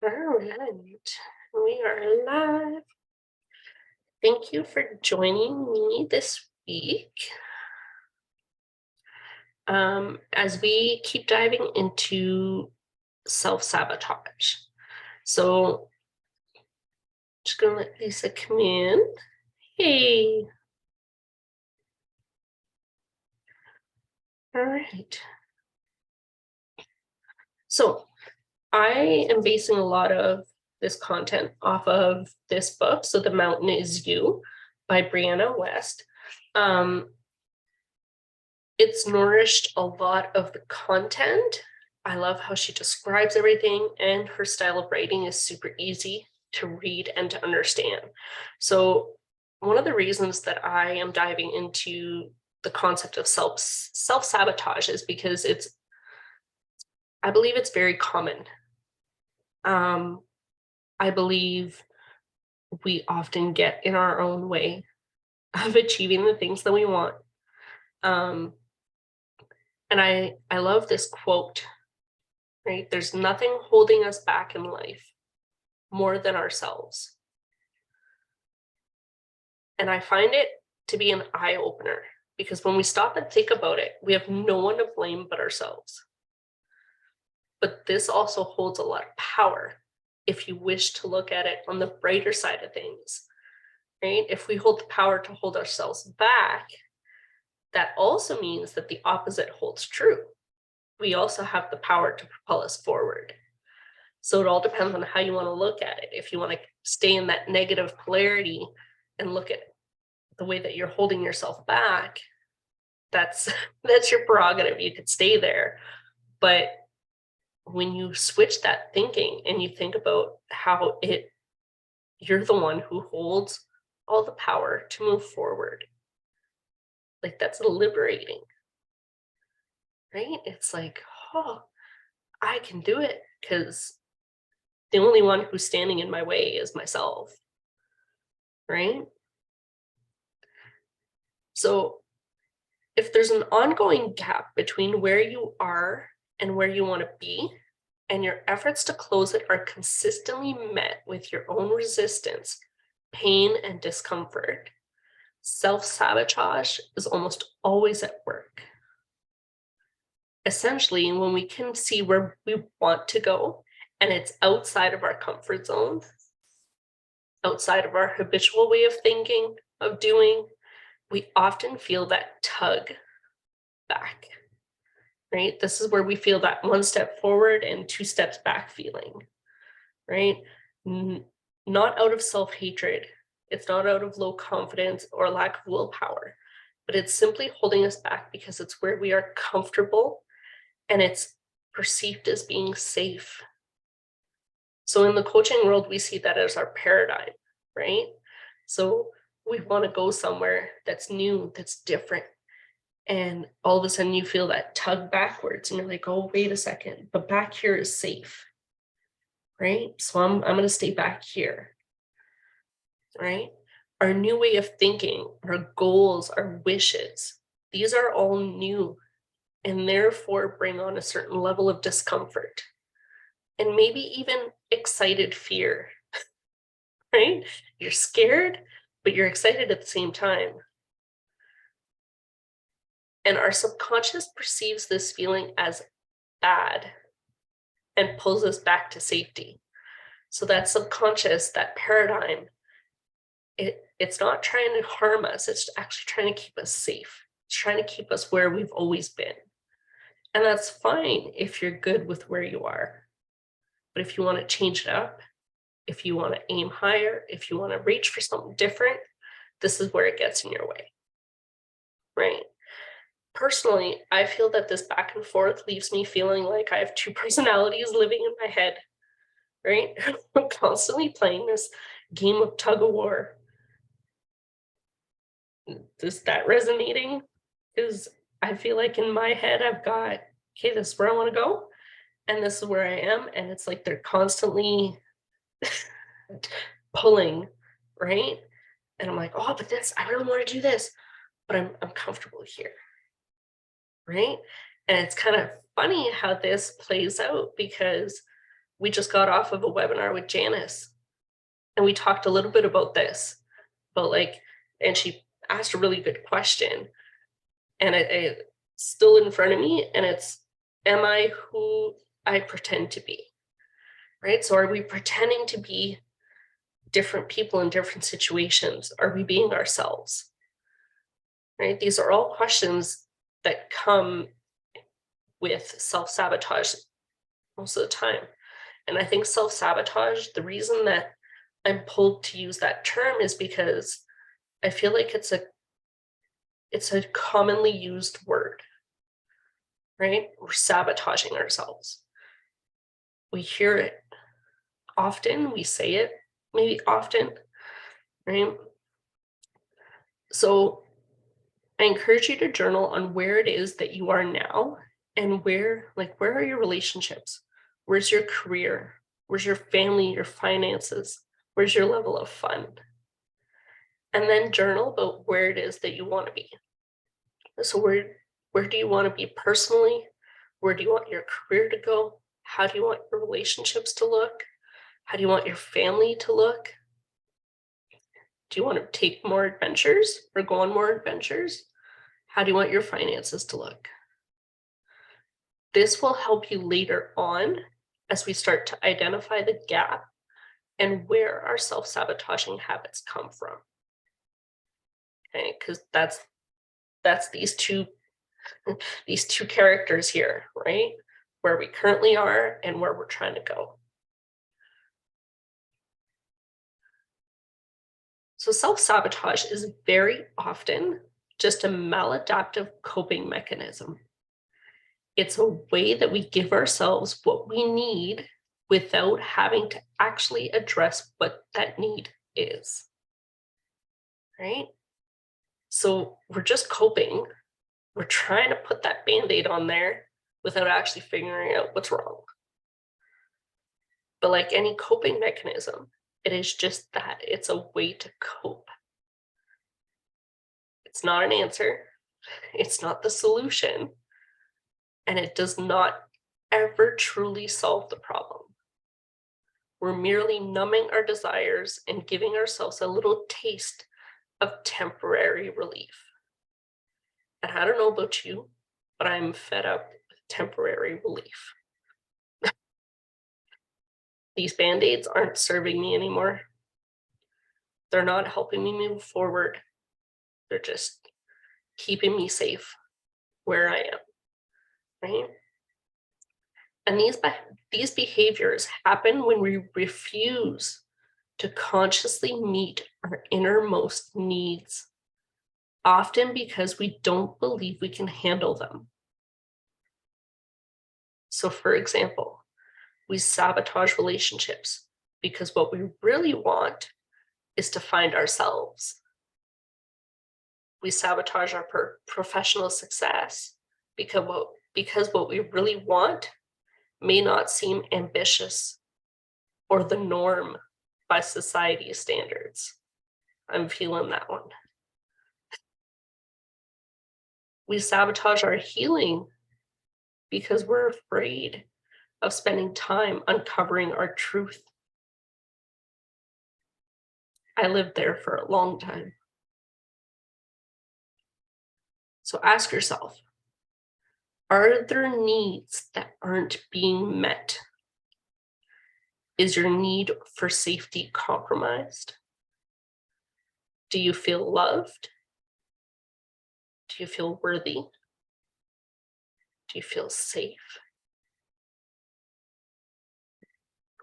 All right, we are live. Thank you for joining me this week as we keep diving into self-sabotage. So, just gonna let Lisa come in. Hey, all right. So, I am basing a lot of this content off of this book. So, The Mountain Is You by Brianna West. It's nourished a lot of the content. I love how she describes everything, and her style of writing is super easy to read and to understand. So, one of the reasons that I am diving into the concept of self-sabotage is because I believe it's very common. I believe we often get in our own way of achieving the things that we want. Um, and I love this quote, right? There's nothing holding us back in life more than ourselves. And I find it to be an eye opener because when we stop and think about it, we have no one to blame but ourselves. But this also holds a lot of power if you wish to look at it on the brighter side of things, right? If we hold the power to hold ourselves back, that also means that the opposite holds true. We also have the power to propel us forward. So it all depends on how you want to look at it. If you want to stay in that negative polarity and look at the way that you're holding yourself back, that's that's your prerogative. You could stay there. But when you switch that thinking and you think about how you're the one who holds all the power to move forward, like that's liberating, right? It's like, oh, I can do it because the only one who's standing in my way is myself, right? So if there's an ongoing gap between where you are and where you want to be, and your efforts to close it are consistently met with your own resistance, pain, and discomfort, self-sabotage is almost always at work. Essentially, when we can see where we want to go and it's outside of our comfort zone, outside of our habitual way of thinking, of doing, we often feel that tug back, right? This is where we feel that one step forward and two steps back feeling, right? Not out of self-hatred. It's not out of low confidence or lack of willpower, but it's simply holding us back because it's where we are comfortable and it's perceived as being safe. So in the coaching world, we see that as our paradigm, right? So we want to go somewhere that's new, that's different. And all of a sudden you feel that tug backwards and you're like, oh, wait a second, but back here is safe, right? So I'm going to stay back here, right? Our new way of thinking, our goals, our wishes, these are all new and therefore bring on a certain level of discomfort and maybe even excited fear, right? You're scared, but you're excited at the same time. And our subconscious perceives this feeling as bad and pulls us back to safety. So that subconscious, that paradigm, it's not trying to harm us. It's actually trying to keep us safe. It's trying to keep us where we've always been. And that's fine if you're good with where you are. But if you want to change it up, if you want to aim higher, if you want to reach for something different, this is where it gets in your way, right? Personally, I feel that this back and forth leaves me feeling like I have two personalities living in my head, right? I'm constantly playing this game of tug of war. Is that resonating? Because I feel like in my head, I've got, okay, this is where I want to go, and this is where I am. And it's like they're constantly pulling, right? And I'm like, oh, but this, I really want to do this, but I'm comfortable here, right? And it's kind of funny how this plays out because we just got off of a webinar with Janice, and we talked a little bit about this, but and she asked a really good question, and it's still in front of me, and it's, am I who I pretend to be? Right? So are we pretending to be different people in different situations? Are we being ourselves? Right? These are all questions that come with self-sabotage most of the time. And I think self-sabotage, the reason that I'm pulled to use that term is because I feel like it's a commonly used word, right? We're sabotaging ourselves. We hear it often, we say it maybe often, right? So I encourage you to journal on where it is that you are now, and where are your relationships? Where's your career? Where's your family, your finances? Where's your level of fun? And then journal about where it is that you want to be. So where do you want to be personally? Where do you want your career to go? How do you want your relationships to look? How do you want your family to look? Do you want to take more adventures or go on more adventures? How do you want your finances to look? This will help you later on as we start to identify the gap and where our self-sabotaging habits come from. Okay, because that's these two characters here, right? Where we currently are and where we're trying to go. So self-sabotage is very often just a maladaptive coping mechanism. It's a way that we give ourselves what we need without having to actually address what that need is, right? So we're just coping. We're trying to put that Band-Aid on there without actually figuring out what's wrong. But like any coping mechanism, it is just that. It's a way to cope. It's not an answer. It's not the solution. And it does not ever truly solve the problem. We're merely numbing our desires and giving ourselves a little taste of temporary relief. And I don't know about you, but I'm fed up with temporary relief. These Band-Aids aren't serving me anymore. They're not helping me move forward. They're just keeping me safe where I am, right? And these behaviors happen when we refuse to consciously meet our innermost needs, often because we don't believe we can handle them. So for example, we sabotage relationships because what we really want is to find ourselves. We sabotage our professional success because what we really want may not seem ambitious or the norm by society's standards. I'm feeling that one. We sabotage our healing because we're afraid of spending time uncovering our truth. I lived there for a long time. So ask yourself, are there needs that aren't being met? Is your need for safety compromised? Do you feel loved? Do you feel worthy? Do you feel safe?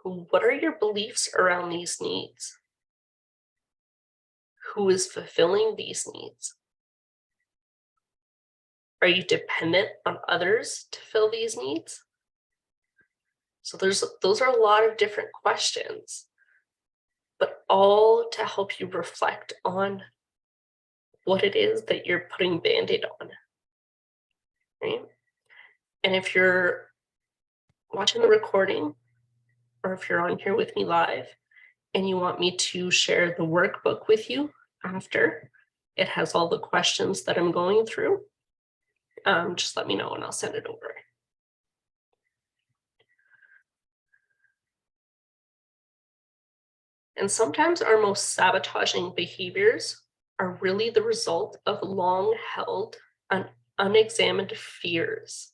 What are your beliefs around these needs? Who is fulfilling these needs? Are you dependent on others to fill these needs? So those are a lot of different questions, but all to help you reflect on what it is that you're putting Band-Aid on, right? And if you're watching the recording, or if you're on here with me live, and you want me to share the workbook with you after, it has all the questions that I'm going through, just let me know and I'll send it over. And sometimes our most sabotaging behaviors are really the result of long held and unexamined fears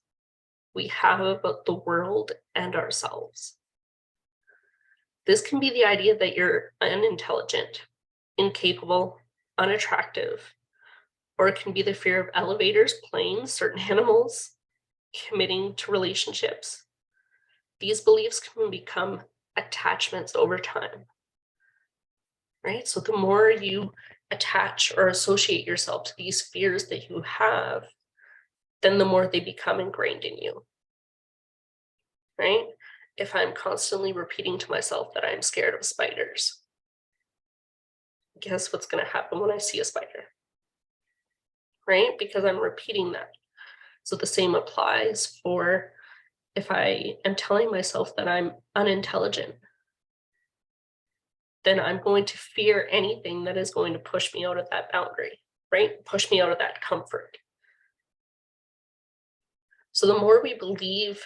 we have about the world and ourselves. This can be the idea that you're unintelligent, incapable, unattractive, or it can be the fear of elevators, planes, certain animals, committing to relationships. These beliefs can become attachments over time, right? So the more you attach or associate yourself to these fears that you have, then the more they become ingrained in you, right? If I'm constantly repeating to myself that I'm scared of spiders, guess what's going to happen when I see a spider, right? Because I'm repeating that. So the same applies for if I am telling myself that I'm unintelligent, then I'm going to fear anything that is going to push me out of that boundary, right? Push me out of that comfort. So the more we believe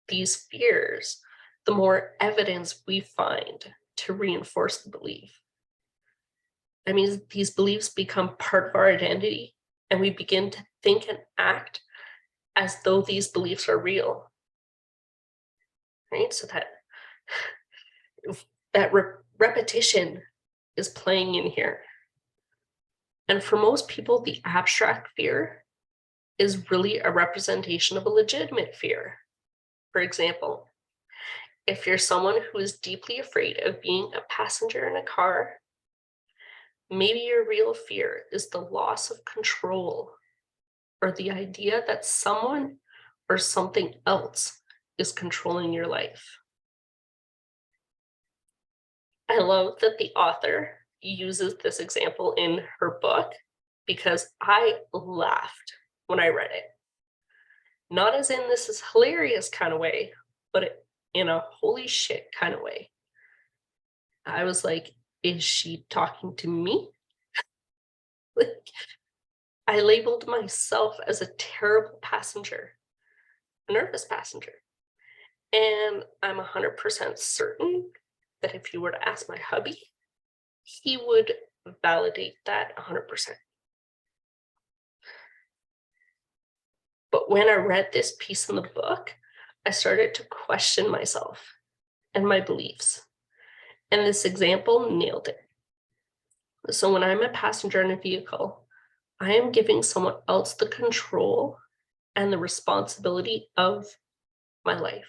these fears, the more evidence we find to reinforce the belief. That means these beliefs become part of our identity, and we begin to think and act as though these beliefs are real, right? So that repetition is playing in here. And for most people, the abstract fear is really a representation of a legitimate fear. For example, if you're someone who is deeply afraid of being a passenger in a car, maybe your real fear is the loss of control or the idea that someone or something else is controlling your life. I love that the author uses this example in her book because I laughed when I read it. Not as in this is hilarious kind of way, but in a holy shit kind of way. I was like, is she talking to me? Like, I labeled myself as a terrible passenger, a nervous passenger. And I'm 100% certain that if you were to ask my hubby, he would validate that 100%. But when I read this piece in the book, I started to question myself and my beliefs. And this example nailed it. So when I'm a passenger in a vehicle, I am giving someone else the control and the responsibility of my life.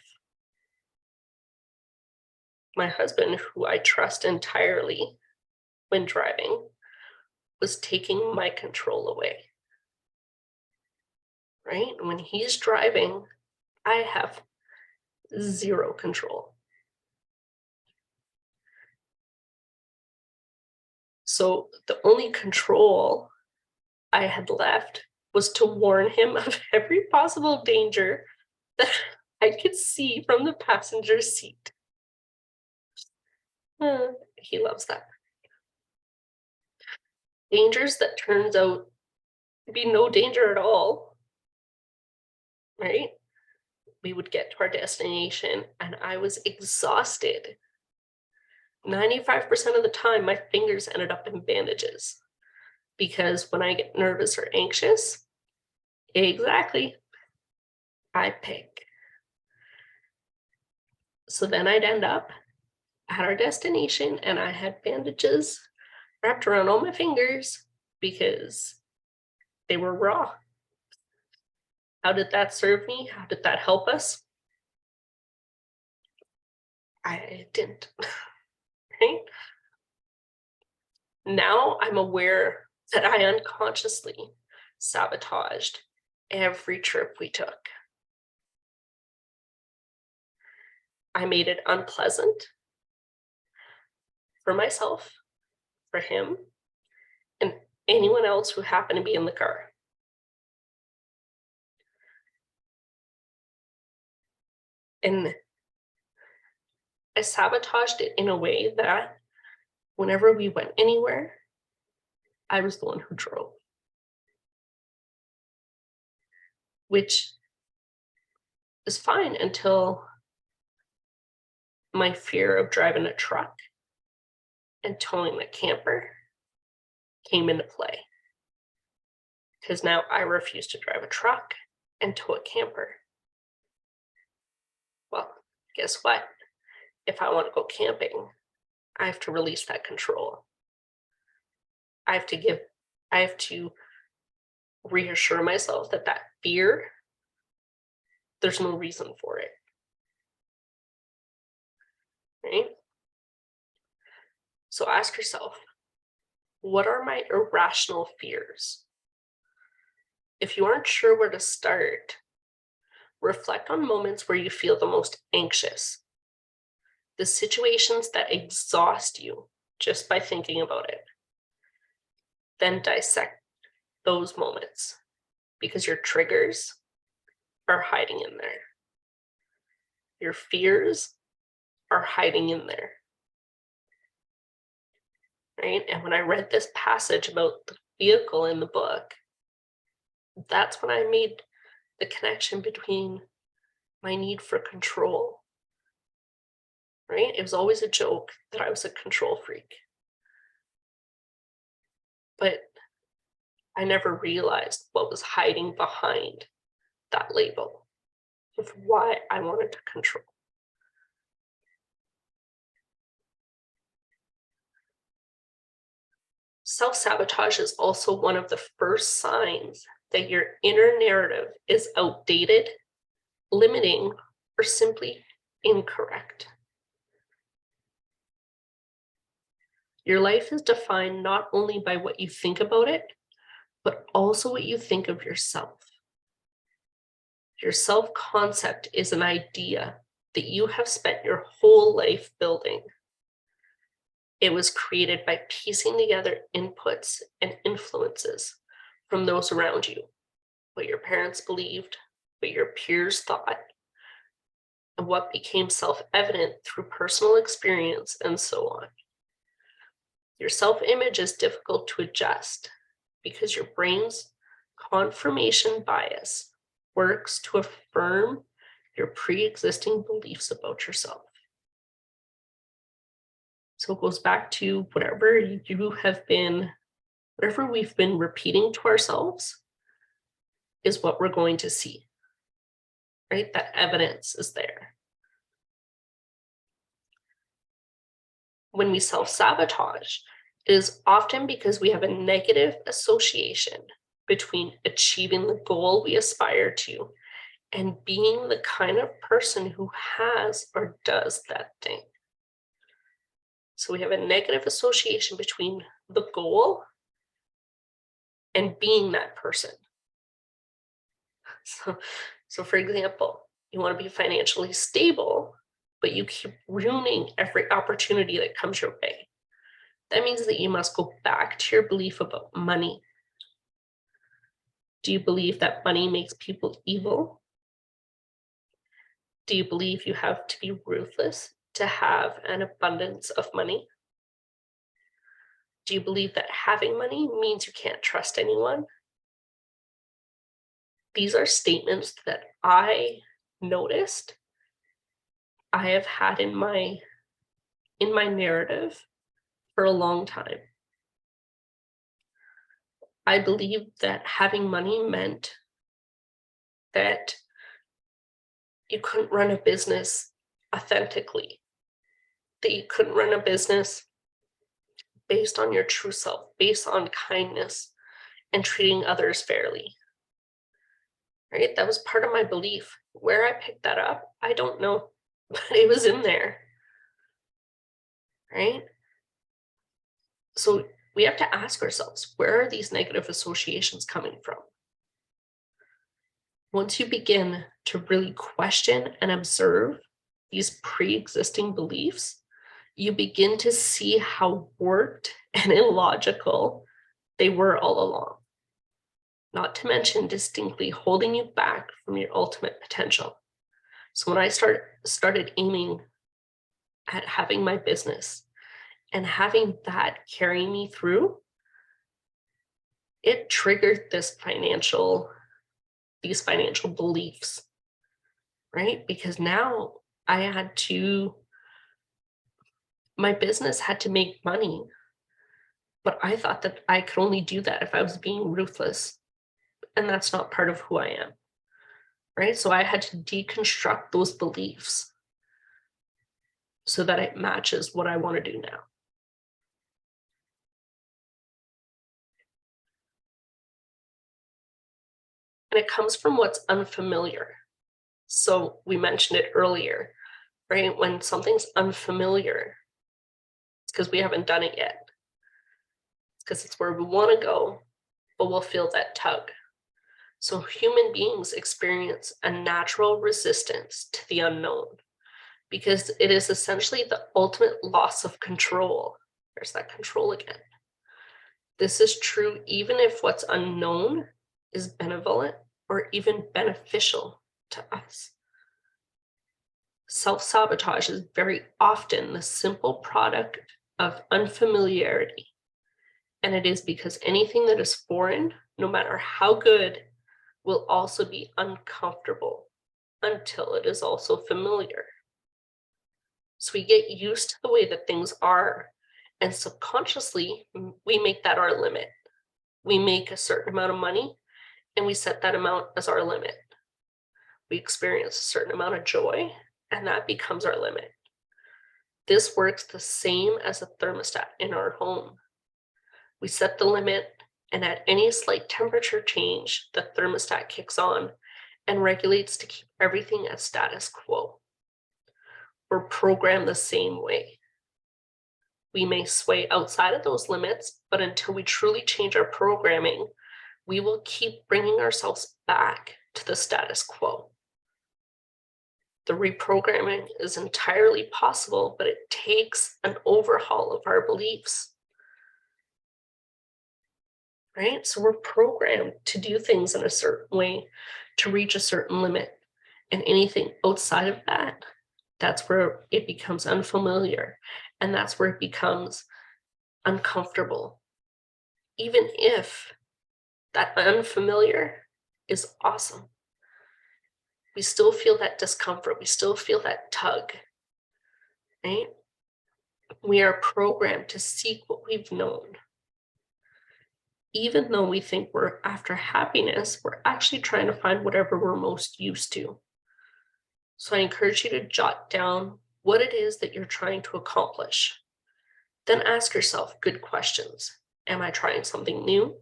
My husband, who I trust entirely when driving, was taking my control away. Right? When he's driving, I have zero control. So the only control I had left was to warn him of every possible danger that I could see from the passenger seat. He loves that. Dangers that turns out to be no danger at all, right? We would get to our destination and I was exhausted. 95% of the time, my fingers ended up in bandages because when I get nervous or anxious, exactly, I pick. So then I'd end up at our destination and I had bandages wrapped around all my fingers because they were raw. How did that serve me? How did that help us? I didn't, right? Now I'm aware that I unconsciously sabotaged every trip we took. I made it unpleasant for myself, for him, and anyone else who happened to be in the car. And I sabotaged it in a way that whenever we went anywhere, I was the one who drove. Which is fine until my fear of driving a truck and towing the camper came into play. Because now I refuse to drive a truck and tow a camper. Well, guess what? If I want to go camping, I have to release that control. I have to reassure myself that fear, there's no reason for it. Right? So ask yourself, what are my irrational fears? If you aren't sure where to start, reflect on moments where you feel the most anxious, the situations that exhaust you just by thinking about it. Then dissect those moments, because your triggers are hiding in there. Your fears are hiding in there. Right? And when I read this passage about the vehicle in the book, that's when I made the connection between my need for control. Right? It was always a joke that I was a control freak. But I never realized what was hiding behind that label of why I wanted to control. Self-sabotage is also one of the first signs that your inner narrative is outdated, limiting, or simply incorrect. Your life is defined not only by what you think about it, but also what you think of yourself. Your self-concept is an idea that you have spent your whole life building. It was created by piecing together inputs and influences from those around you, what your parents believed, what your peers thought, and what became self-evident through personal experience, and so on. Your self-image is difficult to adjust because your brain's confirmation bias works to affirm your pre-existing beliefs about yourself. So it goes back to whatever we've been repeating to ourselves is what we're going to see, right? That evidence is there. When we self-sabotage, it is often because we have a negative association between achieving the goal we aspire to and being the kind of person who has or does that thing. So we have a negative association between the goal and being that person. So for example, you want to be financially stable, but you keep ruining every opportunity that comes your way. That means that you must go back to your belief about money. Do you believe that money makes people evil? Do you believe you have to be ruthless to have an abundance of money? Do you believe that having money means you can't trust anyone? These are statements that I noticed I have had in my narrative for a long time. I believed that having money meant that you couldn't run a business authentically, that you couldn't run a business based on your true self, based on kindness and treating others fairly. Right? That was part of my belief. Where I picked that up, I don't know, but it was in there. Right? So we have to ask ourselves, where are these negative associations coming from? Once you begin to really question and observe these pre-existing beliefs, you begin to see how warped and illogical they were all along. Not to mention distinctly holding you back from your ultimate potential. So when I started aiming at having my business and having that carry me through, it triggered these financial beliefs, right? Because now I had to My business had to make money, but I thought that I could only do that if I was being ruthless. And that's not part of who I am, right? So I had to deconstruct those beliefs so that it matches what I want to do now. And it comes from what's unfamiliar. So we mentioned it earlier, right? When something's unfamiliar, it's because we haven't done it yet. It's because it's where we want to go, but we'll feel that tug. So human beings experience a natural resistance to the unknown because it is essentially the ultimate loss of control. There's that control again. This is true even if what's unknown is benevolent or even beneficial to us. Self-sabotage is very often the simple product of unfamiliarity. And it is because anything that is foreign, no matter how good, will also be uncomfortable until it is also familiar. So we get used to the way that things are, and subconsciously, we make that our limit. We make a certain amount of money, and we set that amount as our limit. We experience a certain amount of joy, and that becomes our limit. This works the same as a thermostat in our home. We set the limit, and at any slight temperature change, the thermostat kicks on and regulates to keep everything at status quo. We're programmed the same way. We may sway outside of those limits, but until we truly change our programming, we will keep bringing ourselves back to the status quo. The reprogramming is entirely possible, but it takes an overhaul of our beliefs. Right? So we're programmed to do things in a certain way, to reach a certain limit. And anything outside of that, that's where it becomes unfamiliar. And that's where it becomes uncomfortable. Even if that unfamiliar is awesome, we still feel that discomfort. We still feel that tug, right? We are programmed to seek what we've known. Even though we think we're after happiness, we're actually trying to find whatever we're most used to. So I encourage you to jot down what it is that you're trying to accomplish. Then ask yourself good questions. Am I trying something new?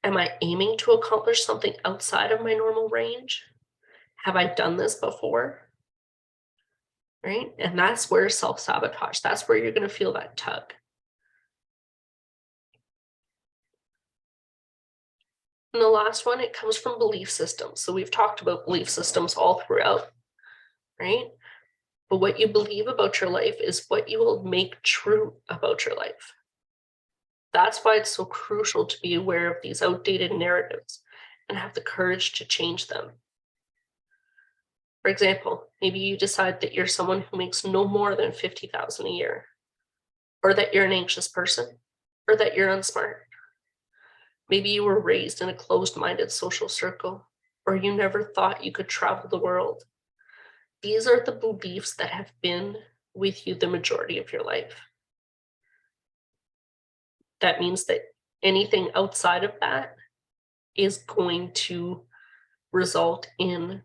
Am I aiming to accomplish something outside of my normal range? Have I done this before? Right? And that's where self-sabotage, that's where you're going to feel that tug. And the last one, it comes from belief systems. So we've talked about belief systems all throughout, right? But what you believe about your life is what you will make true about your life. That's why it's so crucial to be aware of these outdated narratives and have the courage to change them. For example, maybe you decide that you're someone who makes no more than $50,000 a year, or that you're an anxious person, or that you're unsmart. Maybe you were raised in a closed-minded social circle, or you never thought you could travel the world. These are the beliefs that have been with you the majority of your life. That means that anything outside of that is going to result in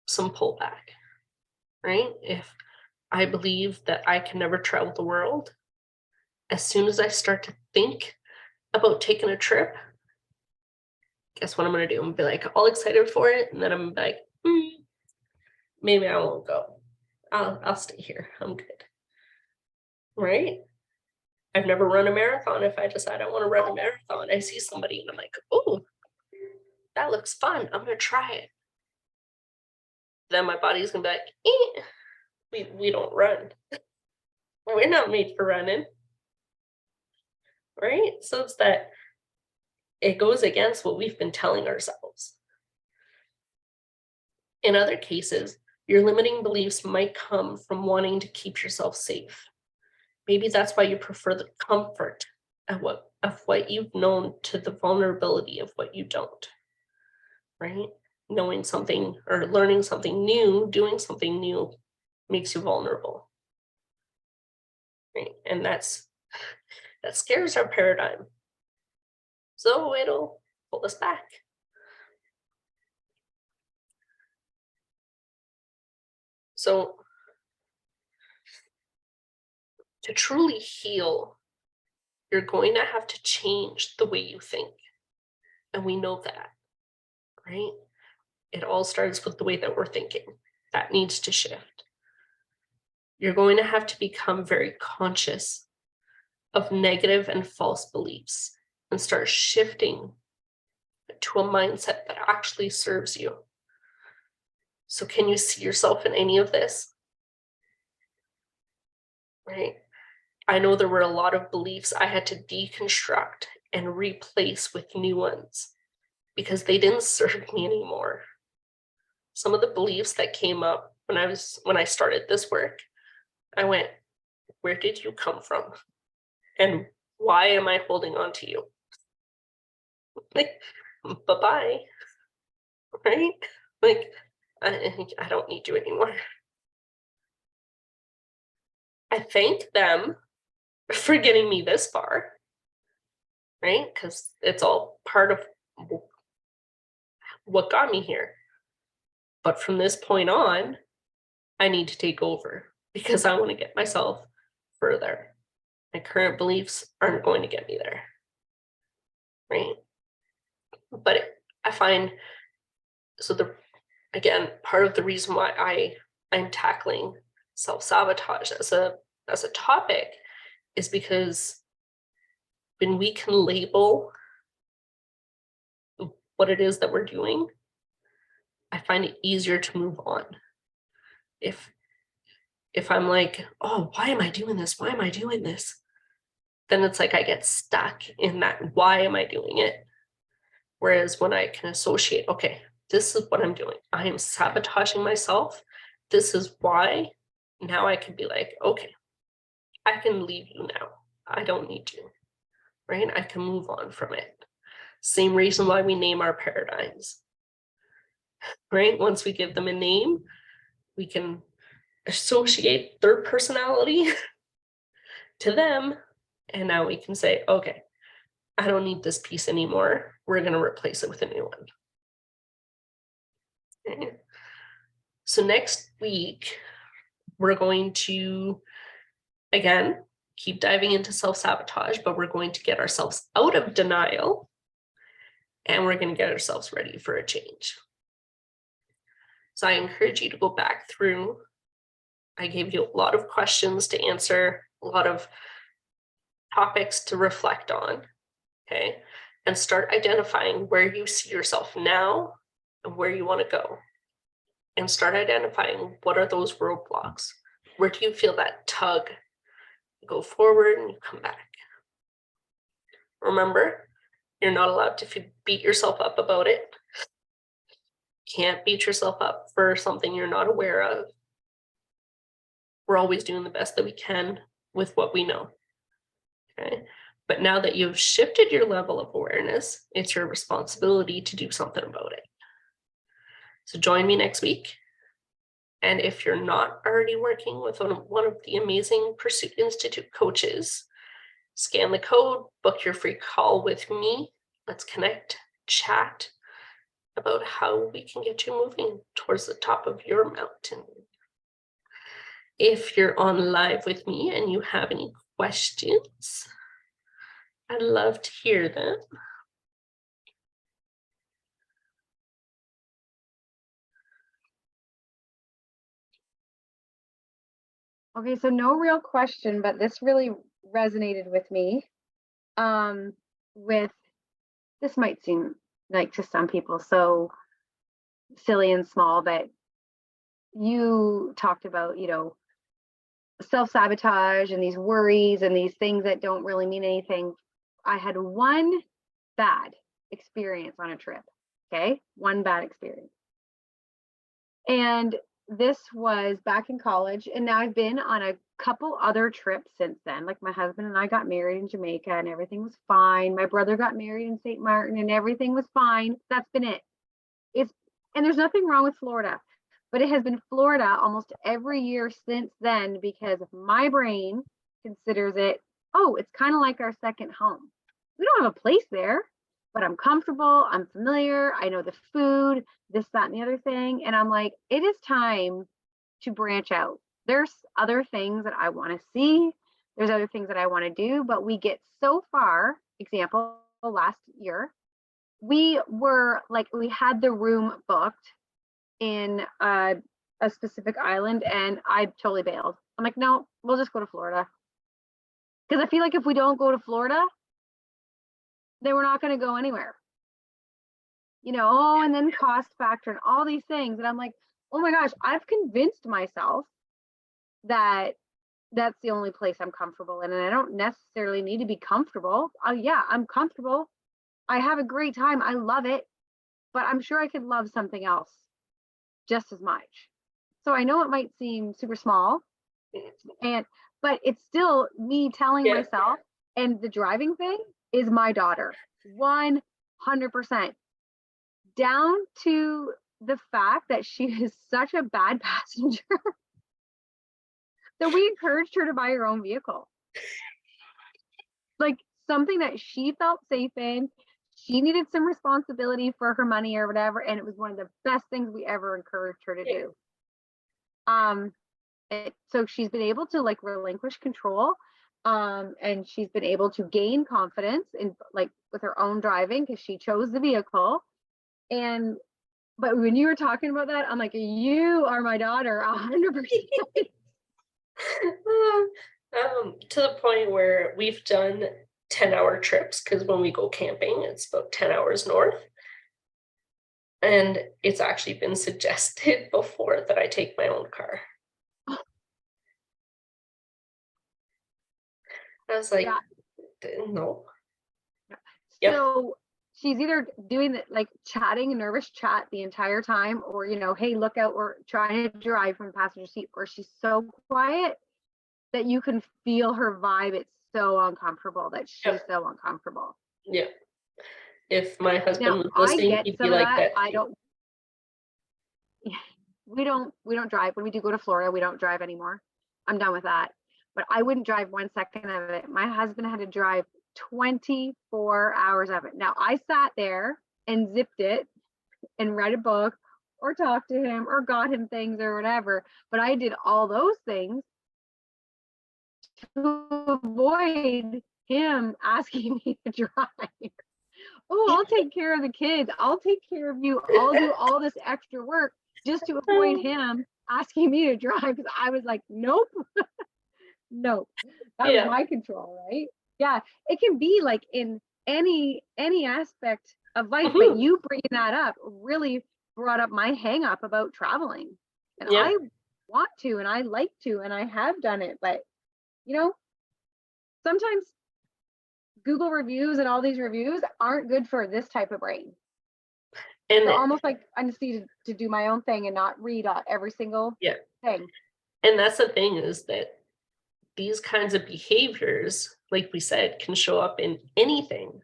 some pullback, right? If I believe that I can never travel the world, as soon as I start to think about taking a trip, guess what I'm going to do? I'm going to be like all excited for it. And then I'm gonna be like, maybe I won't go. I'll stay here. I'm good. Right? I've never run a marathon. If I decide I want to run a marathon, I see somebody and I'm like, oh, that looks fun. I'm going to try it. Then my body's going to be like, we don't run. We're not made for running. Right? So it's that it goes against what we've been telling ourselves. In other cases, your limiting beliefs might come from wanting to keep yourself safe. Maybe that's why you prefer the comfort of what you've known to the vulnerability of what you don't, right? Knowing something or learning something new, doing something new makes you vulnerable. right? And that scares our paradigm. So it'll pull us back. So to truly heal, you're going to have to change the way you think. And we know that, right? It all starts with the way that we're thinking. That needs to shift. You're going to have to become very conscious of negative and false beliefs and start shifting to a mindset that actually serves you. So can you see yourself in any of this? Right? I know there were a lot of beliefs I had to deconstruct and replace with new ones because they didn't serve me anymore. Some of the beliefs that came up when I started this work, I went, where did you come from? And why am I holding on to you? Like, bye-bye, right? Like, I don't need you anymore. I thank them for getting me this far, right? Because it's all part of what got me here. But from this point on, I need to take over because I want to get myself further. My current beliefs aren't going to get me there, right? But I find, so again, part of the reason why I'm tackling self-sabotage as a topic is because when we can label what it is that we're doing, I find it easier to move on. If I'm like, oh, why am I doing this? Why am I doing this? Then it's like I get stuck in that, why am I doing it? Whereas when I can associate, okay, this is what I'm doing. I am sabotaging myself. This is why. Now I can be like, okay, I can leave you now. I don't need you, right? I can move on from it. Same reason why we name our paradigms, right? Once we give them a name, we can associate their personality to them. And now we can say, okay, I don't need this piece anymore. We're going to replace it with a new one. Okay. So next week, we're going to, again, keep diving into self-sabotage, but we're going to get ourselves out of denial and we're going to get ourselves ready for a change. So I encourage you to go back through. I gave you a lot of questions to answer, a lot of topics to reflect on, okay? And start identifying where you see yourself now and where you want to go. And start identifying what are those roadblocks. Where do you feel that tug? You go forward and you come back. Remember, you're not allowed to beat yourself up about it. Can't beat yourself up for something you're not aware of. We're always doing the best that we can with what we know. Okay. But now that you've shifted your level of awareness, it's your responsibility to do something about it. So join me next week. And if you're not already working with one of the amazing Pursuit Institute coaches, scan the code, book your free call with me. Let's connect, chat about how we can get you moving towards the top of your mountain. If you're on live with me and you have any questions, I'd love to hear them. Okay, so no real question, but this really resonated with me. With this might seem like to some people so silly and small, but you talked about, self-sabotage and these worries and these things that don't really mean anything. I had one bad experience on a trip. Okay, one bad experience. And this was back in college, and now I've been on a couple other trips since then. Like my husband and I got married in Jamaica and everything was fine. My brother got married in St. Martin and everything was fine. That's been it. And there's nothing wrong with Florida, but it has been Florida almost every year since then because my brain considers it, oh, it's kind of like our second home. We don't have a place there, but I'm comfortable, I'm familiar, I know the food, this, that, and the other thing. And I'm like, it is time to branch out. There's other things that I want to see. There's other things that I want to do, but we get so far. Example, last year, we had the room booked in a specific island, and I totally bailed. I'm like, no, we'll just go to Florida. Because I feel like if we don't go to Florida, then we're not going to go anywhere. And then cost factor and all these things. And I'm like, oh my gosh, I've convinced myself that that's the only place I'm comfortable in. And I don't necessarily need to be comfortable. Oh yeah, I'm comfortable. I have a great time. I love it. But I'm sure I could love something else just as much. So I know it might seem super small, but it's still me telling myself, and the driving thing is my daughter, 100%, down to the fact that she is such a bad passenger that we encouraged her to buy her own vehicle. Like something that she felt safe in. She needed some responsibility for her money or whatever, and it was one of the best things we ever encouraged her to do. So she's been able to like relinquish control, and she's been able to gain confidence in like with her own driving because she chose the vehicle. But when you were talking about that, I'm like, you are my daughter 100%. To the point where we've done 10-hour trips, because when we go camping, it's about 10 hours north. And it's actually been suggested before that I take my own car. I was like, no. So she's either doing it like chatting, nervous chat the entire time, or, hey, look out, or trying to drive from the passenger seat, or she's so quiet that you can feel her vibe. It's so uncomfortable that she's so uncomfortable. Yeah. If my husband was listening, he'd be like that. We don't drive. When we do go to Florida, we don't drive anymore. I'm done with that. But I wouldn't drive 1 second of it. My husband had to drive 24 hours of it. Now I sat there and zipped it and read a book or talked to him or got him things or whatever. But I did all those things to avoid him asking me to drive. Oh, I'll take care of the kids. I'll take care of you. I'll do all this extra work just to avoid him asking me to drive, because I was like, nope. Nope. That was my control, right? Yeah. It can be like in any aspect of life, but you bringing that up really brought up my hang up about traveling. And I want to, and I like to, and I have done it, but sometimes Google reviews and all these reviews aren't good for this type of brain. And so almost like I just need to do my own thing and not read every single thing. And that's the thing, is that these kinds of behaviors, like we said, can show up in anything.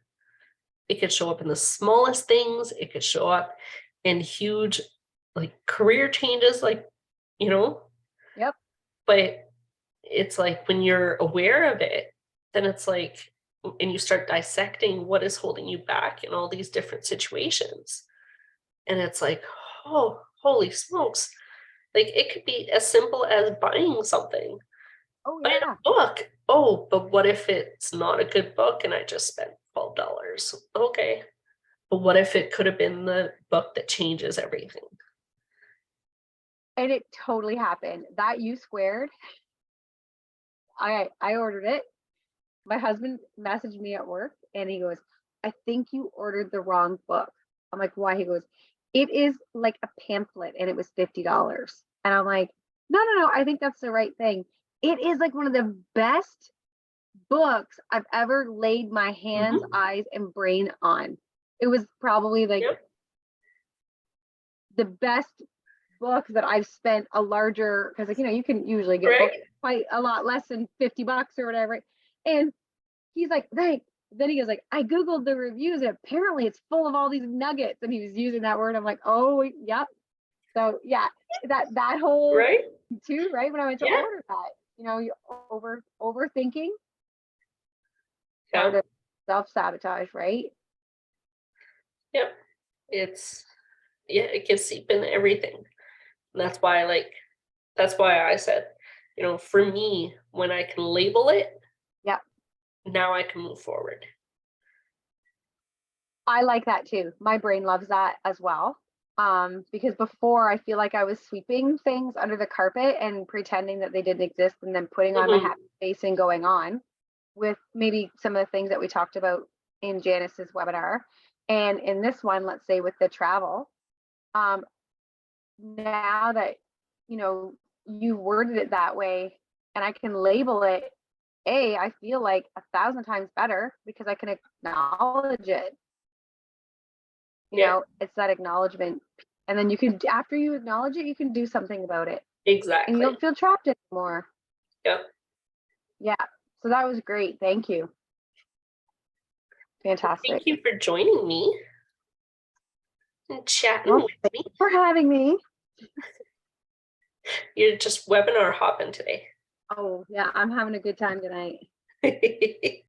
It could show up in the smallest things. It could show up in huge, like, career changes, like, Yep. But it's like when you're aware of it, then it's like, and you start dissecting what is holding you back in all these different situations. And it's like, oh, holy smokes. Like, it could be as simple as buying something. Oh, Buying a book. Oh, but what if it's not a good book and I just spent $12? Okay. But what if it could have been the book that changes everything? And it totally happened. That U Squared, I ordered it. My husband messaged me at work and he goes, I think you ordered the wrong book. I'm like, why? He goes, it is like a pamphlet and it was $50. And I'm like, no, I think that's the right thing. It is like one of the best books I've ever laid my hands, eyes, and brain on. It was probably like the best book that I've spent a larger, because like, you can usually get books quite a lot less than $50 or whatever. And he's like, right. Then he goes like, I Googled the reviews and apparently it's full of all these nuggets. And he was using that word. I'm like, oh, yep. So yeah, that whole too, right? When I went to order that. you overthinking, Yeah. part of self-sabotage, right? Yep. It's yeah, it can seep into everything. And that's why I said, for me, when I can label it, Yeah, now I can move forward. I like that too. My brain loves that as well. Because before I feel like I was sweeping things under the carpet and pretending that they didn't exist and then putting on my Mhm. happy face and going on with maybe some of the things that we talked about in Janice's webinar. And in this one, let's say with the travel, um, now that you know you worded it that way and I can label it, I feel like 1,000 times better because I can acknowledge it. Yeah, It's that acknowledgement. And then you can, after you acknowledge it, you can do something about it and you exactly. don't feel trapped anymore. Yep. Yeah. So that was great. Thank you. Thank Fantastic. you for joining me and chatting Well, with thank me. you for having me. You're just webinar hopping today. Oh, yeah. I'm having a good time tonight.